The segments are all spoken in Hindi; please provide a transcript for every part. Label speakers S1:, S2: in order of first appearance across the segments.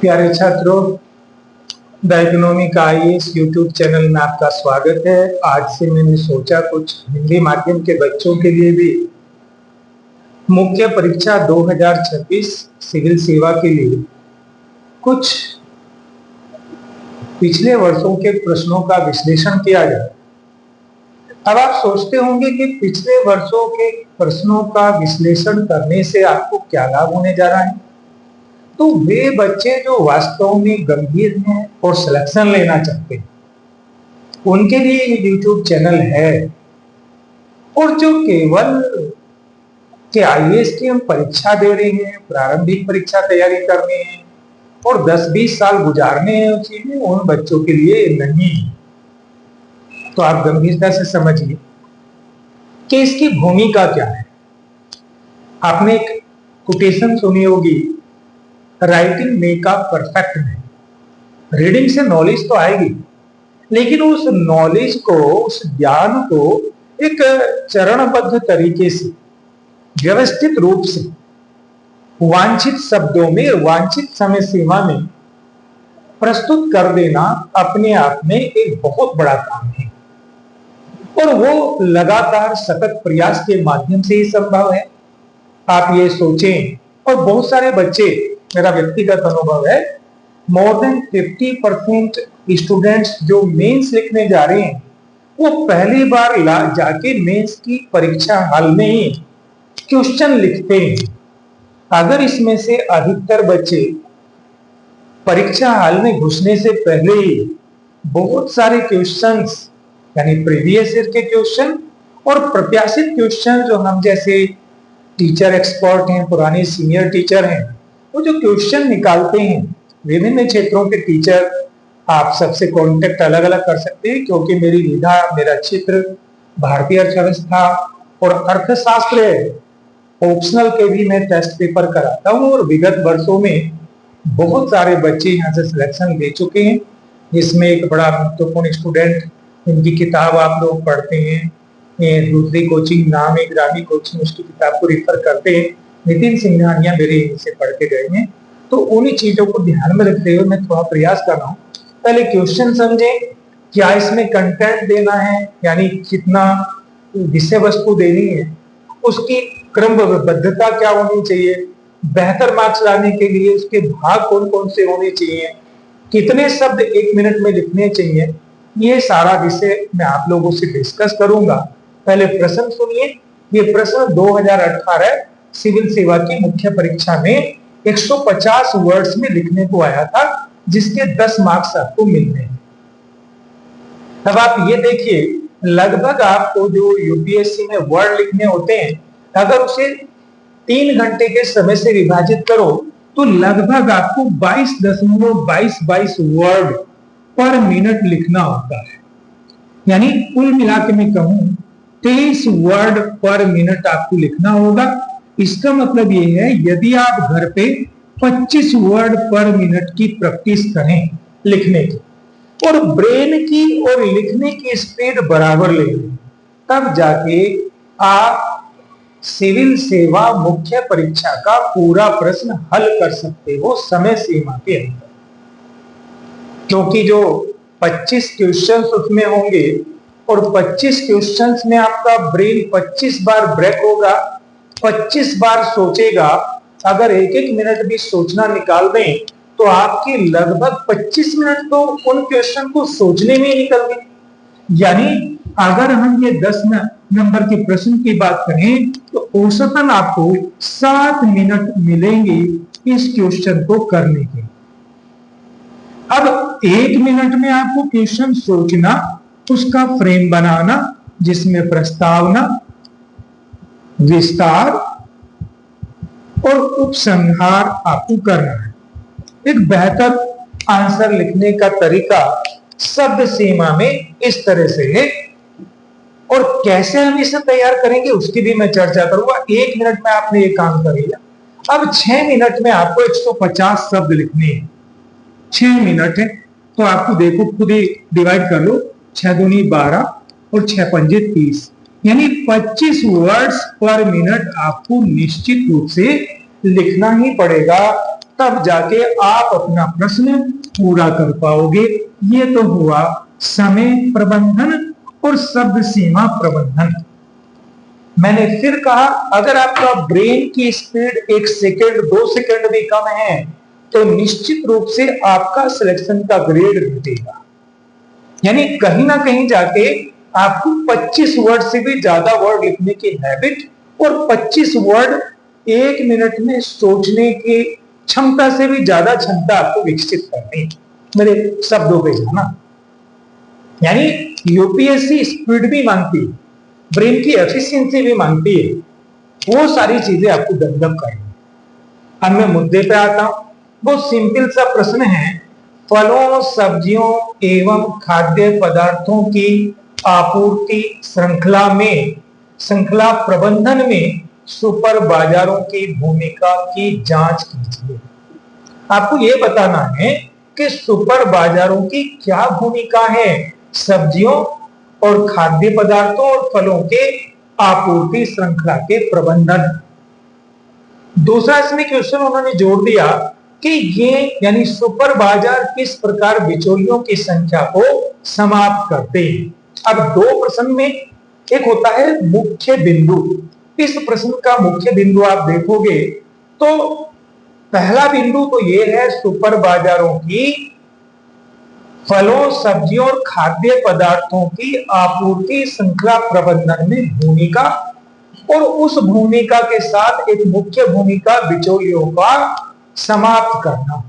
S1: प्यारे छात्रों, the economic IAS YouTube channel में आपका स्वागत है। आज से मैंने सोचा कुछ हिंदी माध्यम के बच्चों के लिए भी मुख्य परीक्षा 2026 सिविल सेवा के लिए कुछ पिछले वर्षों के प्रश्नों का विश्लेषण किया जाए। अब आप सोचते होंगे कि पिछले वर्षों के प्रश्नों का विश्लेषण करने से आपको क्या लाभ होने जा रहा है। तो वे बच्चे जो वास्तव में गंभीर हैं और सिलेक्शन लेना चाहते हैं, उनके लिए ये यूट्यूब चैनल है। और जो केवल के आईएएस की हम परीक्षा दे रहे हैं, प्रारंभिक परीक्षा तैयारी करनी है और 10-20 साल गुजारने हैं उसी में, उन बच्चों के लिए नहीं। तो आप गंभीरता से समझिए कि इसकी भूमिका क्या है। आपने एक कोटेशन सुनी होगी, writing make a perfect man. Reading से नॉलेज तो आएगी, लेकिन उस नॉलेज को, उस ज्ञान को एक चरणबद्ध तरीके से, व्यवस्थित रूप से, वांछित शब्दों में, वांछित समय सीमा में प्रस्तुत कर देना अपने आप में एक बहुत बड़ा काम है। और वो लगातार सतत प्रयास के माध्यम से ही संभव है। आप ये सोचें, और बहुत सारे बच्चे, मेरा व्यक्तिगत अनुभव है, मोर देन 50% स्टूडेंट्स जो मेंस लिखने जा रहे हैं, वो पहली बार जाके मेंस की परीक्षा हॉल में ही क्वेश्चन लिखते हैं। अगर इसमें से अधिकतर बच्चे परीक्षा हॉल में घुसने से पहले ही बहुत सारे क्वेश्चंस, यानी प्रीवियस ईयर के क्वेश्चन और प्रत्याशित क्वेश्चन, जो हम जैसे टीचर एक्सपर्ट हैं, पुराने सीनियर टीचर हैं, वो जो क्वेश्चन निकालते हैं, विभिन्न क्षेत्रों के टीचर, आप सबसे कांटेक्ट अलग अलग कर सकते हैं, क्योंकि मेरी विधा, मेरा क्षेत्र भारतीय अर्थव्यवस्था और अर्थशास्त्र है। ऑप्शनल के भी मैं टेस्ट पेपर कराता हूँ और विगत वर्षों में बहुत सारे बच्चे यहाँ से सिलेक्शन ले चुके हैं। इसमें एक बड़ा महत्वपूर्ण स्टूडेंट, इनकी किताब आप लोग पढ़ते हैं, दूसरी कोचिंग नाम है ग्रामी कोचिंग, उसकी किताब को रिफर करते हैं, नितिन सिंघानिया मेरे इनसे पढ़ के गए हैं। तो उन्हीं चीजों को ध्यान में रखते हुए मैं थोड़ा प्रयास कर रहा हूँ। पहले क्वेश्चन समझें, क्या इसमें कंटेंट देना है, यानी कितना विषय वस्तु देनी है, उसकी क्रमबद्धता क्या होनी चाहिए, बेहतर मार्क्स लाने के लिए उसके भाग कौन कौन से होने चाहिए, कितने शब्द 1 मिनट में लिखने चाहिए, ये सारा विषय मैं आप लोगों से डिस्कस करूंगा। पहले प्रश्न सुनिए। ये प्रश्न 2018 सिविल सेवा की मुख्य परीक्षा में 150 वर्ड्स में लिखने को आया था, जिसके 10 मार्क्स आपको मिलने हैं। अब आप ये देखिए, लगभग आपको जो यूपीएससी में वर्ड लिखने होते हैं, अगर उसे 3 घंटे के समय से विभाजित करो तो लगभग आपको 22.22 वर्ड पर मिनट लिखना होता है। यानी कुल मिला के मैं कहूं 23 वर्ड पर मिनट आपको लिखना होगा। इसका मतलब ये है, यदि आप घर पे 25 वर्ड पर मिनट की प्रैक्टिस करें लिखने की, और ब्रेन की और लिखने की स्पीड बराबर ले लें, तब जाके आप सिविल सेवा मुख्य परीक्षा का पूरा प्रश्न हल कर सकते हो समय सीमा के अंदर। क्योंकि जो 25 क्वेश्चंस उसमें होंगे और 25 क्वेश्चंस में आपका ब्रेन 25 बार ब्रेक होगा, 25 बार सोचेगा। अगर 1-1 मिनट भी सोचना निकाल दें तो आपके लगभग 25 मिनट तो उन क्वेश्चन को सोचने में ही निकल गए। यानी अगर हम ये 10 नंबर के प्रश्न की बात करें तो औसतन आपको 7 मिनट मिलेंगे इस क्वेश्चन को करने के। अब 1 मिनट में आपको क्वेश्चन सोचना, उसका फ्रेम बनाना, जिसमें प्रस्तावना, विस्तार और उपसंहार आपको करना है। एक बेहतर आंसर लिखने का तरीका शब्द सीमा में इस तरह से है, और कैसे हम इसे तैयार करेंगे उसकी भी मैं चर्चा करूंगा। 1 मिनट में आपने ये काम कर लिया। अब 6 मिनट में आपको 150 शब्द लिखने हैं। 6 मिनट है तो आपको देखो, खुद ही डिवाइड कर लो, 6 दूनी 12 और 6 पंजे 30, यानी 25 वर्ड्स पर मिनट आपको निश्चित रूप से लिखना ही पड़ेगा। तब जाके आप अपना प्रश्न पूरा कर पाओगे। ये तो हुआ समय प्रबंधन और शब्द सीमा प्रबंधन। मैंने फिर कहा, अगर आपका ब्रेन की स्पीड 1 सेकेंड 2 सेकेंड भी कम है तो निश्चित रूप से आपका सिलेक्शन का ग्रेड घटेगा। यानी कहीं ना कहीं जाके आपको 25 वर्ड से भी ज्यादा वर्ड लिखने की हैबिट और 25 वर्ड 1 मिनट में सोचने की क्षमता से भी ज्यादा क्षमता आपको विकसित करनी, मेरे शब्दों पे जाना। यानी यूपीएससी स्पीड भी मांगती है, ब्रेन की एफिशिएंसी भी मांगती है, वो सारी चीजें आपको डेवलप करनी। अब मैं मुद्दे पे आता हूं। बहुत सिंपल सा प्रश्न है, फलों सब्जियों एवं खाद्य पदार्थों की आपूर्ति श्रृंखला प्रबंधन में सुपर बाजारों की भूमिका की जांच कीजिए। आपको यह बताना है कि सुपर बाजारों की क्या भूमिका है सब्जियों और खाद्य पदार्थों और फलों के आपूर्ति श्रृंखला के प्रबंधन। दूसरा इसमें क्वेश्चन उन्होंने जोड़ दिया कि ये यानी सुपर बाजार किस प्रकार बिचौलियों की संख्या को समाप्त करते हैं। अब दो प्रश्न में एक होता है मुख्य बिंदु। इस प्रश्न का मुख्य बिंदु आप देखोगे तो पहला बिंदु तो ये है सुपर बाजारों की फलों सब्जियों और खाद्य पदार्थों की आपूर्ति श्रृंखला प्रबंधन में भूमिका, और उस भूमिका के साथ एक मुख्य भूमिका बिचौलियों का समाप्त करना।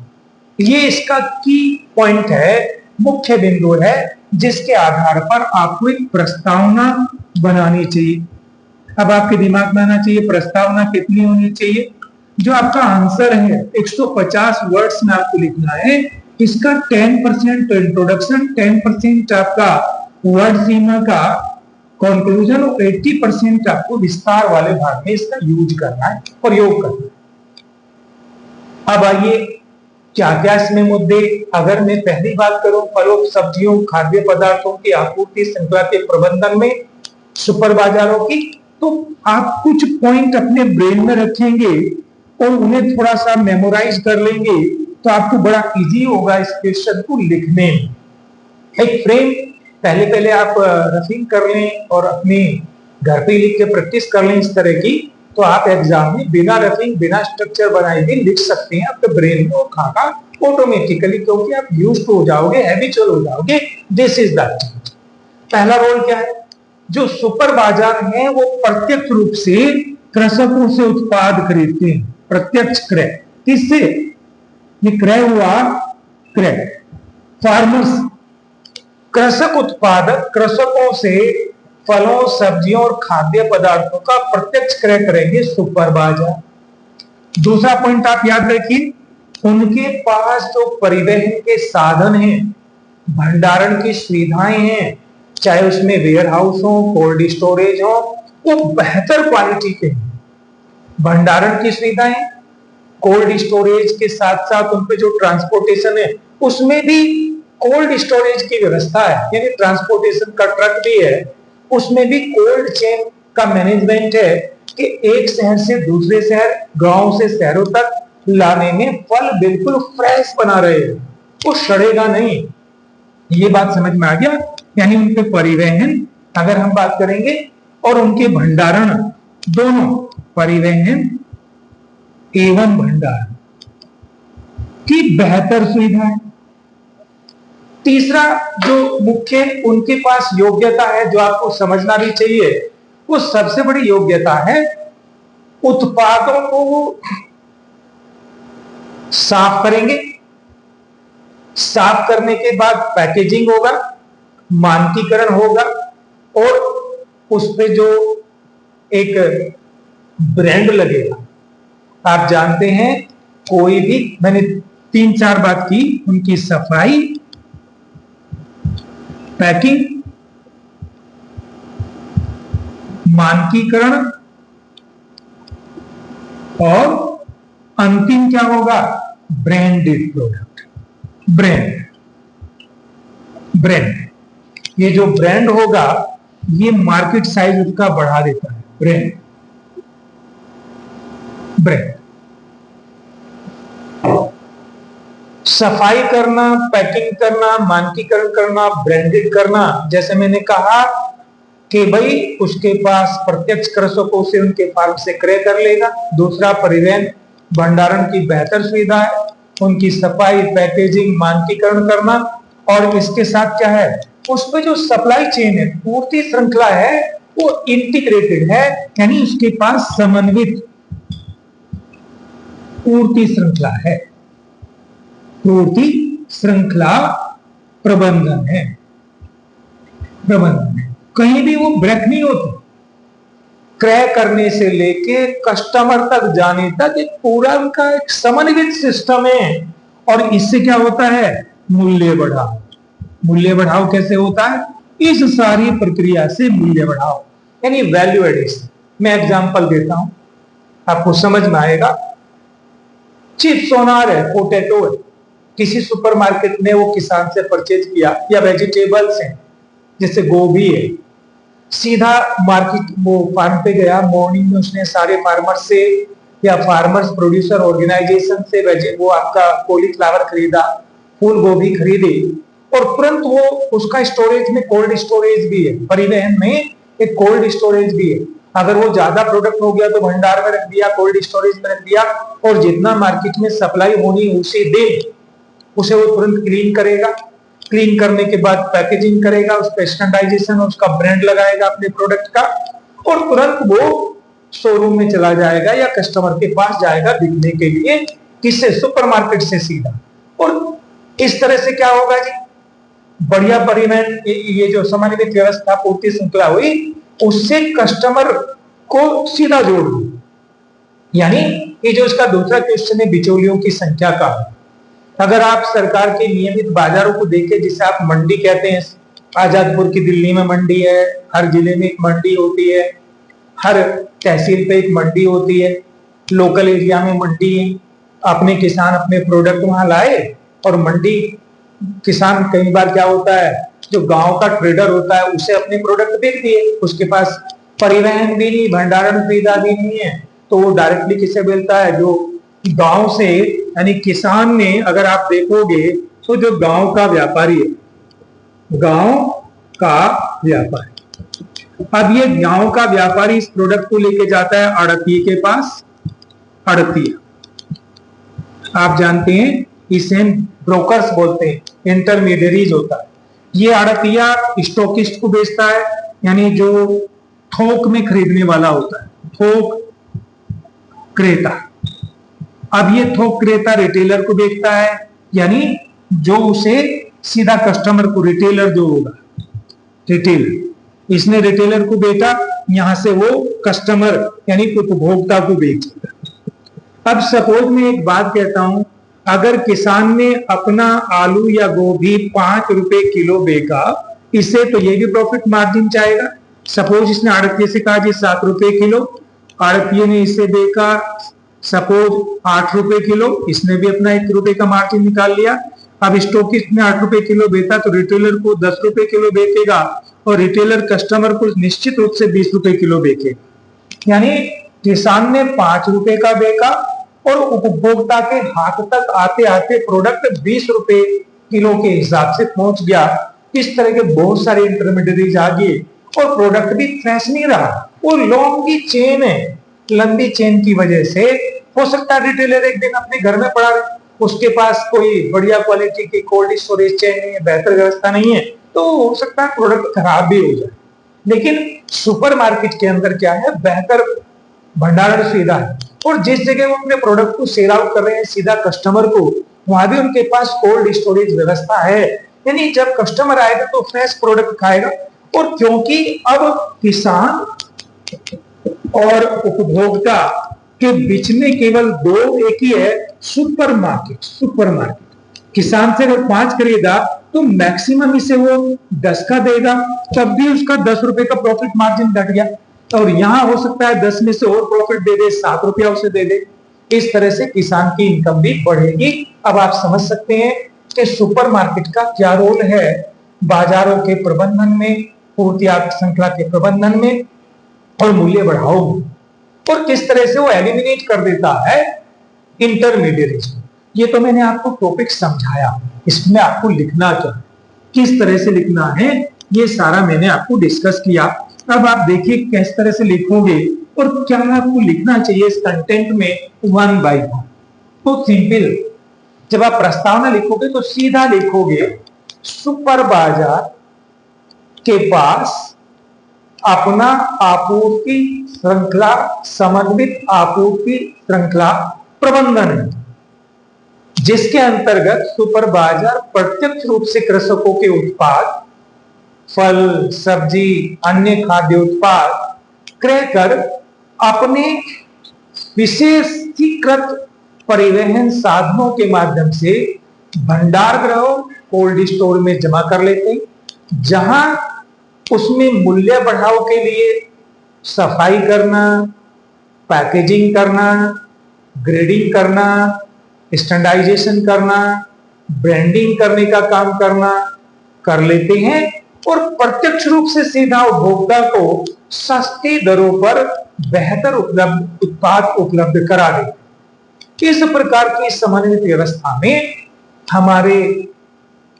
S1: ये इसका की पॉइंट है, मुख्य बिंदु है, जिसके आधार पर आपको एक प्रस्तावना बनानी चाहिए। अब आपके दिमाग में आना चाहिए प्रस्तावना कितनी होनी चाहिए। जो आपका आंसर है 150 वर्ड्स में आपको लिखना है। इसका 10% इंट्रोडक्शन, 10% आपका वर्ड सीमा का कंक्लूजन और 80% आपको विस्तार वाले भाग में इसका यूज करना है, प्रयोग करना है। अब आइए क्या क्या इसमें मुद्दे। अगर मैं पहली बात करूं फलों सब्जियों खाद्य पदार्थों की आपूर्ति श्रृंखला के प्रबंधन में सुपर बाजारों की, तो आप कुछ पॉइंट अपने ब्रेन में रखेंगे और उन्हें थोड़ा सा मेमोराइज कर लेंगे तो आपको बड़ा इजी होगा इस क्वेश्चन को लिखने में। एक फ्रेम पहले आप रफिंग कर लें और अपने घर पे लिख के प्रैक्टिस कर लें इस तरह की, तो आप एग्जाम में बिना रफिंग बिना स्ट्रक्चर बनाए भी लिख सकते हैं। आपके ब्रेन में वो खाका ऑटोमेटिकली, क्योंकि आप यूज्ड हो जाओगे, हैबिचुअल हो जाओगे। This is that. पहला रोल क्या है, जो सुपर बाजार है वो प्रत्यक्ष रूप से कृषकों से उत्पाद खरीदते हैं। प्रत्यक्ष क्रय किससे, ये क्रय हुआ क्रय, फार्मर्स कृषक उत्पादक कृषकों से फलों सब्जियों और खाद्य पदार्थों का प्रत्यक्ष क्रय करेंगे सुपर बाजार। दूसरा पॉइंट आप याद रखिए, उनके पास जो परिवहन के साधन हैं, भंडारण की सुविधाएं हैं, चाहे उसमें वेयर हाउस हो, कोल्ड स्टोरेज हो, वो बेहतर क्वालिटी के हैं। भंडारण की सुविधाएं, कोल्ड स्टोरेज के साथ साथ उन पे जो ट्रांसपोर्टेशन है उसमें भी कोल्ड स्टोरेज की व्यवस्था है, यानी ट्रांसपोर्टेशन का ट्रक भी है, उसमें भी कोल्ड चेन का मैनेजमेंट है कि एक शहर से दूसरे शहर, गांव से शहरों तक लाने में फल बिल्कुल फ्रेश बना रहे हैं, वो सड़ेगा नहीं। ये बात समझ में आ गया। यानी उनके परिवहन अगर हम बात करेंगे और उनके भंडारण, दोनों परिवहन एवं भंडारण की बेहतर सुविधा है। तीसरा जो मुख्य उनके पास योग्यता है, जो आपको समझना भी चाहिए, वो सबसे बड़ी योग्यता है उत्पादों को साफ करेंगे, साफ करने के बाद पैकेजिंग होगा, मानकीकरण होगा और उस पे जो एक ब्रांड लगेगा। आप जानते हैं कोई भी, मैंने 3-4 बात की, उनकी सफाई, पैकिंग, मानकीकरण और अंतिम क्या होगा, ब्रांडेड प्रोडक्ट। ब्रांड ये जो ब्रांड होगा ये मार्केट साइज उसका बढ़ा देता है। ब्रांड सफाई करना, पैकिंग करना, मानकीकरण करना, ब्रांडेड करना, जैसे मैंने कहा कि भाई उसके पास प्रत्यक्ष कृषकों से उनके फार्म से क्रय कर लेगा। दूसरा, परिवहन भंडारण की बेहतर सुविधा है, उनकी सफाई, पैकेजिंग, मानकीकरण करना। और इसके साथ क्या है, उसमें जो सप्लाई चेन है, पूर्ति श्रृंखला है, वो इंटीग्रेटेड है, यानी उसके पास समन्वित पूर्ति श्रृंखला है, पूर्ति श्रृंखला प्रबंधन है, कहीं भी वो ब्रेक नहीं होती। क्रय करने से लेके कस्टमर तक जाने तक एक पूरा उनका एक समन्वित सिस्टम है। और इससे क्या होता है, मूल्य बढ़ाव। मूल्य बढ़ाव कैसे होता है, इस सारी प्रक्रिया से मूल्य बढ़ाव, यानी वैल्यू एडिशन। मैं एग्जांपल देता हूं, आपको समझ में आएगा। चिप्स सोनार है, पोटैटो है, किसी सुपरमार्केट में वो किसान से परचेज किया, या वेजिटेबल्स हैं जैसे गोभी है, सीधा मार्केट वो फार्म पे गया, मॉर्निंग में उसने सारे फार्मर से या फार्मर्स प्रोड्यूसर ऑर्गेनाइजेशन से वो आपका कॉलीफ्लावर खरीदा, फूल गोभी खरीदी, और तुरंत वो उसका स्टोरेज में कोल्ड स्टोरेज भी है, परिवहन में एक कोल्ड स्टोरेज भी है। अगर वो ज्यादा प्रोडक्ट हो गया तो भंडार में रख दिया, कोल्ड स्टोरेज में रख दिया, और जितना मार्केट में सप्लाई होनी उसी दिन उसे वो तुरंत क्लीन करेगा। क्लीन करने के बाद पैकेजिंग करेगा, उस पर स्टैंडर्डाइजेशन, उसका ब्रांड लगाएगा अपने प्रोडक्ट का, और तुरंत वो शोरूम में चला जाएगा या कस्टमर के पास जाएगा बिकने के लिए, किससे, सुपरमार्केट से सीधा। और इस तरह से क्या होगा जी, बढ़िया परिवहन, ये जो समन्वित व्यवस्था पूर्ति श्रृंखला हुई, उससे कस्टमर को सीधा जोड़ दो। यानी ये जो इसका दूसरा क्वेश्चन है, बिचौलियों की संख्या का, अगर आप सरकार के नियमित बाजारों को देखें, जिसे आप मंडी कहते हैं, आजादपुर की दिल्ली में मंडी है, हर जिले में एक मंडी होती है, हर तहसील पे एक मंडी होती है, लोकल एरिया में मंडी है, अपने किसान अपने प्रोडक्ट वहां लाए, और मंडी किसान कई बार क्या होता है, जो गांव का ट्रेडर होता है उसे अपने प्रोडक्ट बेच दिए, उसके पास परिवहन भी नहीं, भंडारण सुविधा भी नहीं है, तो वो डायरेक्टली किसे बेचता है, जो गांव से, यानी किसान ने, अगर आप देखोगे तो जो गांव का व्यापारी है, गांव का व्यापारी, अब ये गांव का व्यापारी इस प्रोडक्ट को लेके जाता है आड़तिये के पास। आड़तिया आप जानते हैं, इसे ब्रोकर्स बोलते हैं, इंटरमीडियरीज होता है। ये आड़तिया स्टॉकिस्ट को बेचता है, यानी जो थोक में खरीदने वाला होता है, थोक क्रेता। अब ये थोक क्रेता रिटेलर को बेचता है, यानी जो उसे सीधा कस्टमर को, रिटेलर जो होगा, रिटेलर, इसने रिटेलर को बेचा, यहां से वो कस्टमर यानी उपभोक्ता को बेचता। अब सपोज मैं एक बात कहता हूं, अगर किसान ने अपना आलू या गोभी 5 रुपए किलो बेचा, इससे तो ये भी प्रॉफिट मार्जिन चाहेगा। सपोज इसने आड़तिये से कहा जी 7 रुपए किलो, आड़तिये ने इसे बेचा सपोज 8 रुपए किलो, इसने भी अपना 1 रुपए का मार्जिन निकाल लिया। अब स्टॉकिस्ट ने 8 रुपए किलो बेचा तो रिटेलर को 10 रुपए किलो बेचेगा, और रिटेलर कस्टमर को निश्चित रूप से 20 रुपए किलो बेचेगा। यानी किसान ने 5 रुपए का बेचा, और उपभोक्ता के हाथ तक आते आते प्रोडक्ट 20 रुपए किलो के हिसाब से पहुंच गया। इस तरह के बहुत सारे इंटरमीडिएरीज आ गए, और प्रोडक्ट भी फ्रेश नहीं रहा। वो लंबी चेन है, लंबी चेन की वजह से हो सकता है रिटेलर एक दिन अपने घर में पड़ा रहे, उसके पास कोई बढ़िया क्वालिटी की कोल्ड स्टोरेज चेन नहीं है, बेहतर व्यवस्था नहीं है, तो हो सकता है प्रोडक्ट खराब भी हो जाए। लेकिन सुपरमार्केट के अंदर क्या है, बेहतर भंडारण सुविधा है, और जिस जगह वो अपने प्रोडक्ट को सेल आउट कर रहे हैं सीधा कस्टमर को, वहां भी उनके पास कोल्ड स्टोरेज व्यवस्था है। यानी जब कस्टमर आएगा तो फ्रेश प्रोडक्ट खाएगा। और क्योंकि अब किसान और उपभोक्ता के बीच में केवल दो एक ही है, सुपरमार्केट। किसान से अगर 5 खरीदा तो मैक्सिमम इसे वो 10 का देगा, तब भी उसका 10 रुपए का प्रॉफिट मार्जिन घट गया। और यहां हो सकता है 10 में से और प्रॉफिट दे दे, 7 रुपया उसे दे दे। इस तरह से किसान की इनकम भी बढ़ेगी। अब आप समझ सकते हैं कि सुपरमार्केट का क्या रोल है बाजारों के प्रबंधन में, पूर्ति श्रृंखला के प्रबंधन में और मूल्य बढ़ाओ में, और किस तरह से वो एलिमिनेट कर देता है इंटरमीडिएरीज को। ये तो मैंने आपको टॉपिक समझाया, इसमें आपको लिखना क्या, किस तरह से लिखना है, ये सारा मैंने आपको डिस्कस किया। अब आप देखिए किस तरह से लिखोगे और क्या आपको लिखना चाहिए इस कंटेंट में वन बाय वन। तो सिंपल, जब आप प्रस्तावना लिखोगे तो सीधा लिखोगे सुपर बाजार के पास अपना आपूर्ति श्रृंखला समन्वित आपूर्ति श्रृंखला प्रबंधन है, जिसके अंतर्गत सुपर बाजार प्रत्यक्ष रूप से कृषकों के उत्पाद, फल, सब्जी, अन्य खाद्य उत्पाद क्रय कर अपने विशेषीकृत परिवहन साधनों के माध्यम से भंडार गृहों, कोल्ड स्टोर में जमा कर लेते हैं, जहां उसमें मूल्य बढ़ाव के लिए सफाई करना, पैकेजिंग करना, ग्रेडिंग करना, स्टैंडर्डाइजेशन करना, ब्रांडिंग करने का काम करना कर लेते हैं और प्रत्यक्ष रूप से सीधा उपभोक्ता को सस्ती दरों पर बेहतर उत्पाद उपलब्ध करा देते। इस प्रकार की समन्वित व्यवस्था में हमारे,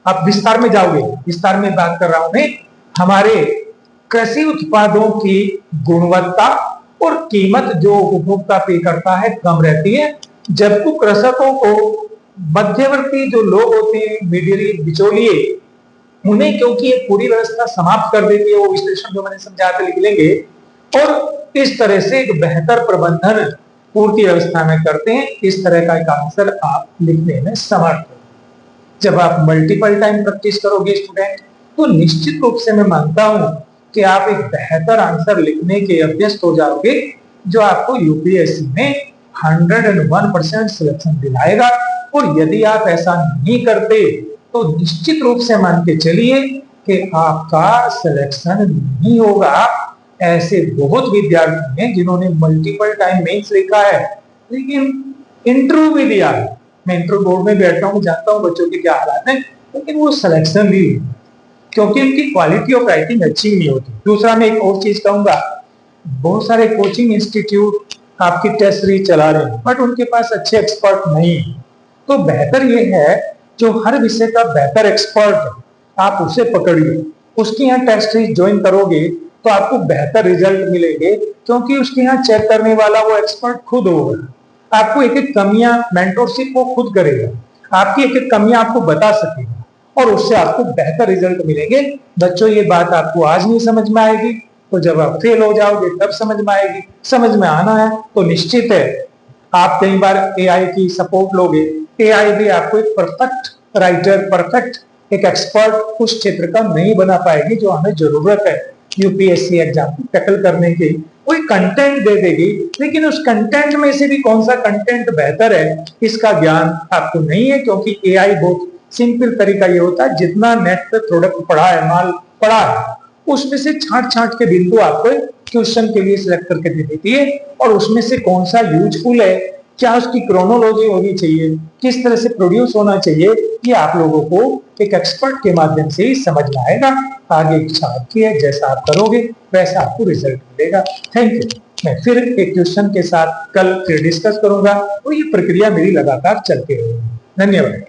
S1: आप विस्तार में जाओगे, विस्तार में बात कर रहा हूं मैं, हमारे कृषि उत्पादों की गुणवत्ता और कीमत जो उपभोक्ता पे करता है कम रहती है, जबकि कृषकों को मध्यवर्ती जो लोग होते हैं, मीडिएट बिचौलिए, उन्हें क्योंकि ये पूरी व्यवस्था समाप्त कर देती है, वो विश्लेषण जो मैंने समझाया था लिख लेंगे, और इस तरह से एक बेहतर प्रबंधन पूर्ति व्यवस्था में करते हैं। इस तरह का एक आंसर आप लिखने में समर्थ हो। जब आप मल्टीपल टाइम प्रैक्टिस करोगे स्टूडेंट, तो निश्चित रूप से मैं मानता हूं कि आप एक बेहतर आंसर लिखने के अभ्यस्त हो जाओगे, जो आपको यूपीएससी में 101% सिलेक्शन दिलाएगा। और यदि आप ऐसा नहीं करते तो निश्चित रूप से मान के चलिए कि आपका सिलेक्शन नहीं होगा। ऐसे बहुत विद्यार्थी हैं जिन्होंने मल्टीपल टाइम मेंस लिखा है, लेकिन इंटरव्यू भी दिया है। मैं इंटरव्यू बोर्ड में बैठा हूँ, जानता हूँ बच्चों के क्या हालात हैं, लेकिन वो सिलेक्शन नहीं हुई क्योंकि उनकी क्वालिटी ऑफ राइटिंग अच्छी नहीं होती। दूसरा मैं एक और चीज कहूंगा, बहुत सारे कोचिंग इंस्टीट्यूट आपकी टेस्ट सीरीज चला रहे हैं, बट उनके पास अच्छे एक्सपर्ट नहीं है। तो बेहतर ये है, जो हर विषय का बेहतर एक्सपर्ट है, आप उसे पकड़िए, उसकी यहाँ टेस्ट सीरीज ज्वाइन करोगे तो आपको बेहतर रिजल्ट मिलेंगे, क्योंकि उसके यहाँ चेक करने वाला वो एक्सपर्ट खुद होगा। आपको एक एक कमियां, मेंटोरशिप वो खुद करेगा, आपकी एक एक कमियां आपको बता सकेगा और उससे आपको बेहतर रिजल्ट मिलेंगे। बच्चों, ये बात आपको आज नहीं समझ में आएगी तो जब आप फेल हो जाओगे तब समझ में आएगी। समझ में आना है तो निश्चित है आप कई बार एआई की सपोर्ट लोगे, एआई भी आपको एक परफेक्ट राइटर, परफेक्ट एक एक्सपर्ट उस क्षेत्र का नहीं बना पाएगी जो हमें जरूरत है यूपीएससी एग्जाम को टैकल करने की। कोई कंटेंट दे देगी, लेकिन उस कंटेंट में से भी कौन सा कंटेंट बेहतर है इसका ज्ञान आपको नहीं है, क्योंकि एआई बहुत सिंपल तरीका ये होता है, जितना नेट पे प्रोडक्ट पड़ा है, माल पड़ा है, उसमें से छांट छांट के बिंदु आपको क्वेश्चन के लिए सिलेक्ट करके दे देती है, और उसमें से कौन सा यूजफुल है, क्या उसकी क्रोनोलॉजी होनी चाहिए, किस तरह से प्रोड्यूस होना चाहिए, ये आप लोगों को एक एक्सपर्ट के माध्यम से ही समझ में आएगा। आगे इच्छा आपकी है, जैसा आप करोगे वैसा आपको रिजल्ट मिलेगा। Thank you. मैं फिर एक क्वेश्चन के साथ कल फिर डिस्कस करूंगा, और ये प्रक्रिया मेरी लगातार चलती रहेगी। धन्यवाद।